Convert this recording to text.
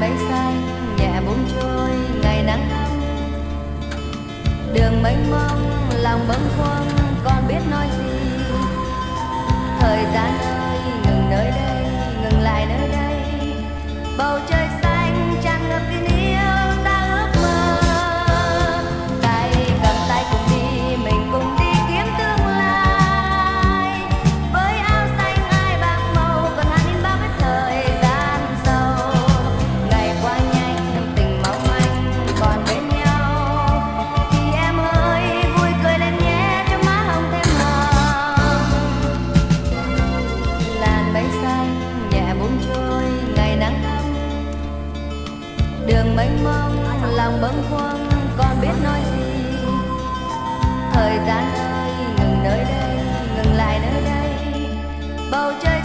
làn mây xanh nhẹ buông trôi ngày nắng ấm, đường mênh mông lòng bâng khuâng con biết nói gì. Thời gian ơi ngừng nơi đây, ngừng lại nơi đây, bầu trời xanh tràn ngập tình yêu ta ước mơ. Tay cầm tay cùng đi, mình cùng đi kiếm tương lai, với áo xanh ai bạc màu còn hằn in bao vết thời gian sâu. Ngày qua nhanh tình mong manh còn bên nhau, thì em ơi vui cười lên nhé cho má hồng thêm hồng. Làn mây xanh nhẹ buông trôi ngày nắng ấm, đường mênh mông lòng bâng khuâng con biết nói gì. Thời gian ơi ngừng nơi đây, ngừng lại nơi đây, bầu trời